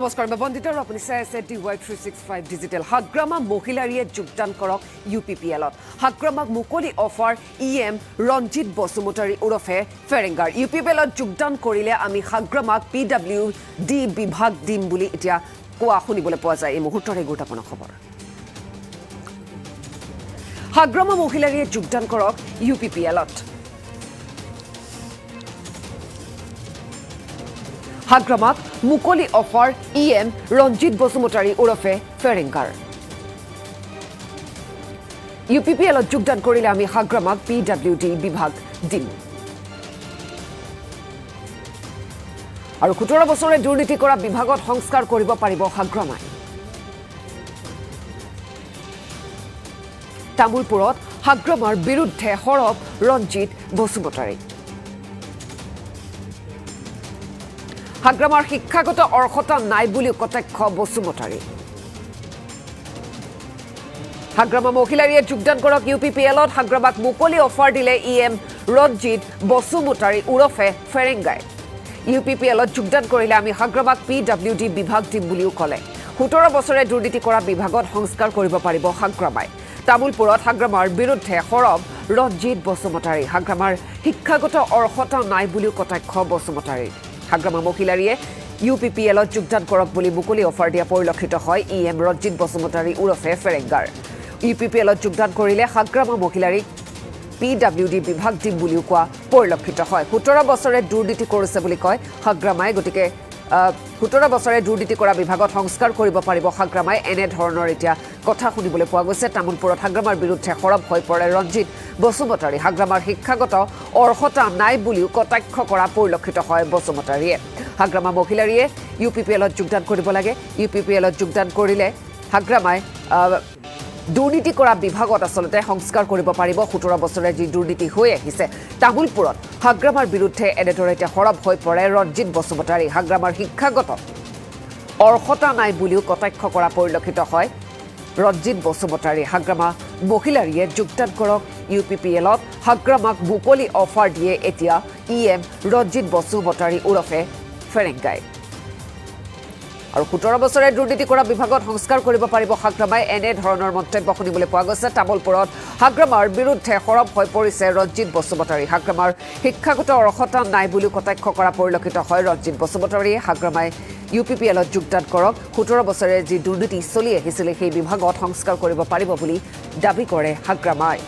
নমস্কাৰ মই বন্দিতা আৰু আপুনি চাই আছে DY365 ডিজিটেল হাগ্ৰামা মহিলাৰীয়ে যোগদান কৰক UPPL-ত হাগ্ৰামাক মুকলি অফাৰ EM ৰঞ্জিত বসুমতাৰী ওৰফে ফেৰেংগাৰ UPPL-ত যোগদান কৰিলে আমি হাগ্ৰামাক PWD বিভাগ দিম বুলি এতিয়া কোৱা শুনিবলৈ পোৱা যায় এই মুহূৰ্তৰ এই গুৰুত্বপূৰ্ণ খবৰ হাগ্ৰামা মহিলাৰীয়ে যোগদান কৰক UPPL-ত হাগ্ৰামাক মুকলি অফাৰ EM ৰঞ্জিত বসুমতাৰী ওৰফে ফেৰেংগাৰ UPPL-ত যোগদান কৰিলে আমি হাগ্ৰামাক PWD বিভাগ দিম আৰু 17 বছৰে দুৰ্নীতি কৰা বিভাগত সংস্কাৰ কৰিব পাৰিব হাগ্ৰামাই তামুলপুৰত হাগ্ৰামাৰ বিৰুদ্ধে সৰব ৰঞ্জিত বসুমতাৰী হাগ্ৰামাৰ শিক্ষাগত অৰ্হতা নাই বুলি কটাক্ষ বসুমতাৰী হাগ্ৰামা মহিলাৰীয়ে যোগদান কৰক UPPL-ত হাগ্ৰামাক মুকলি অফাৰ দিলে EM ৰঞ্জিত বসুমতাৰী ওৰফে ফেৰেংগাই UPPL-ত যোগদান কৰিলে আমি হাগ্ৰামাক PWD বিভাগ দিম বুলিও ক'লে 17 বছৰে দুৰ্নীতি কৰা বিভাগত সংস্কাৰ কৰিব পাৰিব হাগ্ৰামাই তামুলপুৰত হাগ্ৰামাৰ বিৰুদ্ধে সৰব ৰঞ্জিত বসুমতাৰী হাগ্ৰামাৰ শিক্ষাগত অৰ্হতা নাই বুলিও কটাক্ষ বসুমতাৰী হাগ্ৰামা মহিলাৰীয়ে UPPL-ত যোগদান কৰক বুলি মুকলি অফাৰ দিয়া পৰিলক্ষিত হয় EM ৰঞ্জিত বসুমতাৰী ওৰফে ফেৰেংগাৰ UPPL-ত যোগদান কৰিলে হাগ্ৰামা মহিলাৰীক PWD বিভাগ দিম বুলিও কোৱা পৰিলক্ষিত হয় 17 বছৰে দুৰ্নীতি কৰিছে বুলি কয় হাগ্ৰামাই গতিকে 17 বছৰে দুৰ্নীতি কৰা বিভাগত সংস্কাৰ কৰিব পাৰিব হাগ্ৰামাই এনে ধৰণৰ এতিয়া কথা শুনিবলৈ পোৱা গৈছে তামুলপুৰত হাগ্ৰামাৰ বিৰুদ্ধে সৰব হৈ পৰে ৰঞ্জিত বসুমতাৰী হাগ্ৰামাৰ শিক্ষাগত অৰ্হতা নাই বুলিও কটাক্ষ কৰা পৰিলক্ষিত হয় বসুমতাৰীয়ে হাগ্ৰামা মহিলাৰীয়ে UPPL-ত যোগদান কৰিব লাগে UPPL-ত যোগদান কৰিলে হাগ্ৰামাই দুৰ্নীতি কৰা বিভাগত আচলতে সংস্কাৰ কৰিব পাৰিব 17 বছৰে যি দুৰ্নীতি হৈ আহিছে তামুলপুৰত হাগ্ৰামাৰ বিৰুদ্ধে এনেদৰে এতিয়া সৰব হৈ পৰে ৰঞ্জিত বসুমতাৰী হাগ্ৰামাৰ শিক্ষাগত অৰ্হতা নাই বুলিও কটাক্ষ কৰা পৰিলক্ষিত হয় ৰঞ্জিত বসুমতাৰী হাগ্ৰামা মহিলাৰীয়ে যোগদান কৰক UPPL-ত হাগ্ৰামাক মুকলি অফাৰ দিয়ে এতিয়া EM ৰঞ্জিত বসুমতাৰী ওৰফে ফেৰেংগাই আৰু 17 বছৰে দুৰ্নীতি কৰা বিভাগত সংস্কাৰ কৰিব পাৰিব হাগ্ৰামাই এনে ধৰণৰ মন্তব্য শুনিবলৈ পোৱা গৈছে তামুলপুৰত হাগ্ৰামাৰ বিৰুদ্ধে সৰব হৈ পৰিছে ৰঞ্জিত বসুমতাৰী হাগ্ৰামাৰ শিক্ষাগত অৰ্হতা নাই বুলিও কটাক্ষ কৰা পৰিলক্ষিত হয় ৰঞ্জিত বসুমতাৰীয়ে হাগ্ৰামাই UPPL-ত যোগদান কৰক 17 বছৰে যি দুৰ্নীতি চলি আহিছিল সেই বিভাগত সংস্কাৰ কৰিব পাৰিব বুলি দাবী কৰে হাগ্ৰামাই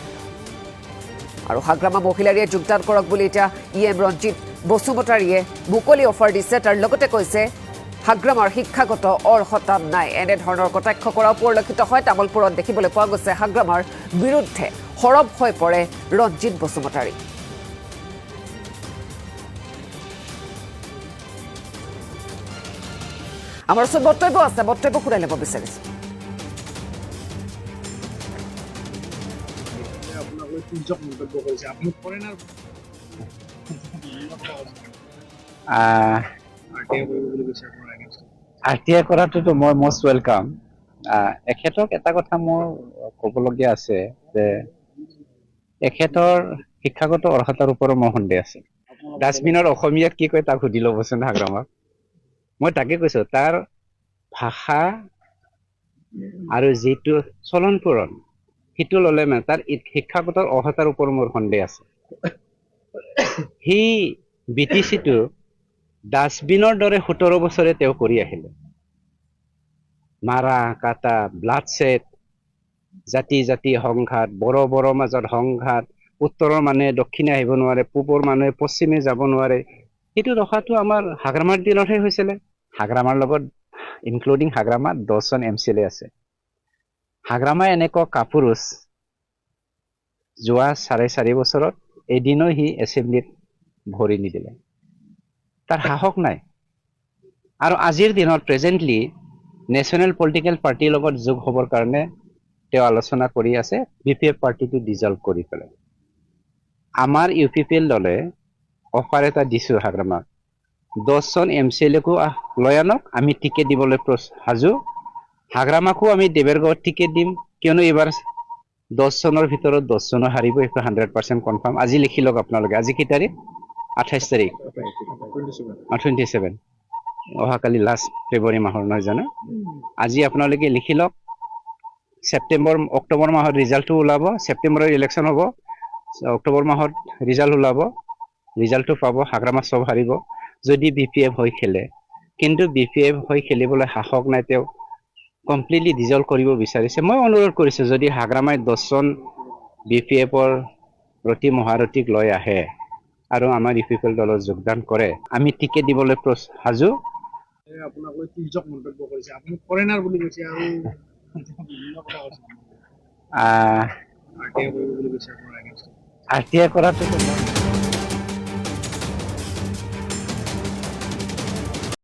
আৰু হাগ্ৰামা মহিলাৰীয়ে যোগদান কৰক বুলি এতিয়া EM ৰঞ্জিত বসুমতাৰীয়ে মুকলি অফাৰ দিছে তাৰ লগতে কৈছে হাগ্ৰামাৰ শিক্ষাগত অৰ্হতা নাই এনে ধৰণৰ কটাক্ষ কৰা পৰিলক্ষিত হয় তামুলপুৰত দেখিবলৈ পোৱা গৈছে হাগ্ৰামাৰ বিৰুদ্ধে সৰব হৈ পৰে ৰঞ্জিত বসুমতাৰী আমাৰ ওচৰত বক্তব্য আছে বক্তব্য শুনাই ল'ব বিচাৰিছো RTI কৰাটোতো মই most welcome এখেতক এটা কথা মোৰ ক'বলগীয়া আছে যে এখেতৰ শিক্ষাগত অৰ্হতাৰ ওপৰত মোৰ সন্দেহ আছে ডাষ্টবিনৰ অসমীয়াত কি কয় তাক সুধি ল'বচোন হাগ্ৰামাক মই তাকে কৈছো তাৰ ভাষা আৰু যিটো চলন ফুৰণ সেইটো ল'লে মানে তাৰ শিক্ষাগত অৰ্হতাৰ ওপৰত মোৰ সন্দেহ আছে সেই BTC-টো ডাষ্টবিনৰ দৰে 17 বছৰে তেওঁ কৰি আহিলে মাৰা কাটা ব্লাডছেট জাতি জাতি সংঘাত বড় মাজত সংঘাত উত্তৰৰ মানুহে দক্ষিণে আহিব নোৱাৰে পূবৰ মানুহে পশ্চিমে যাব নোৱাৰে সেইটো ৰখাটো আমাৰ হাগ্ৰামাৰ দিনতহে হৈছিলে হাগ্ৰামাৰ লগত ইনক্লুডিং হাগ্ৰামা 10 জন MCLA আছে হাগ্ৰামা এনেকুৱা কাপুৰুষ যোৱা 4.5 বছৰত এদিনো সি এছেম্বলিত ভৰি নিদিলে তাৰ সাহস নাই আৰু আজিৰ দিনত প্ৰেজেন্টলি নেশ্যনেল পলিটিকেল পাৰ্টিৰ লগত যোগ হ'বৰ কাৰণে তেওঁ আলোচনা কৰি আছে BPF পাৰ্টিটো ডিজলভ কৰি পেলাই আমাৰ UPPL দলে অফাৰ এটা দিছো হাগ্ৰামাক 10 জন MCLA-কো লৈ আনক আমি টিকেট দিবলৈ সাজু হাগ্ৰামাকো আমি দেৱৰগাঁৱত টিকেট দিম কিয়নো এইবাৰ 10 জনৰ ভিতৰত 10 জনৰ হাৰিব এইটো 100% কনফাৰ্ম আজি লিখি লওক আপোনালোকে আজি কি তাৰিখ 28 তাৰিখ 27 অহাকালি লাষ্ট ফেব্ৰুৱাৰী মাহৰ নহয় জানো আজি আপোনালোকে লিখি লওক অক্টোবৰ মাহত ৰিজাল্টটো ওলাব ছেপ্টেম্বৰৰ ইলেকশ্যন হ'ব অক্টোবৰ মাহত ৰিজাল্ট ওলাব ৰিজাল্টটো পাব হাগ্ৰামা চব হাৰিব যদি BPF হৈ খেলে কিন্তু BPF হৈ খেলিবলৈ সাহস নাই তেওঁ কমপ্লিটলি ডিজলভ কৰিব বিচাৰিছে মই অনুৰোধ কৰিছোঁ যদি হাগ্ৰামাই 10জন BPFৰ প্ৰতি মহাৰথীক লৈ আহে আৰু আমাৰ ইউপিপিএল দলত যোগদান কৰে আমি টিকেট দিবলৈ সাজু আপোনাক লৈ তিৰ্যক মন্তব্য কৰিছে আপুনি ফৰেনাৰ বুলি কৈছে আৰু বিভিন্ন কথা কৈছে আহ RTI কৰিব বুলি কৈছে আপোনাৰ against ত। RTI কৰাটো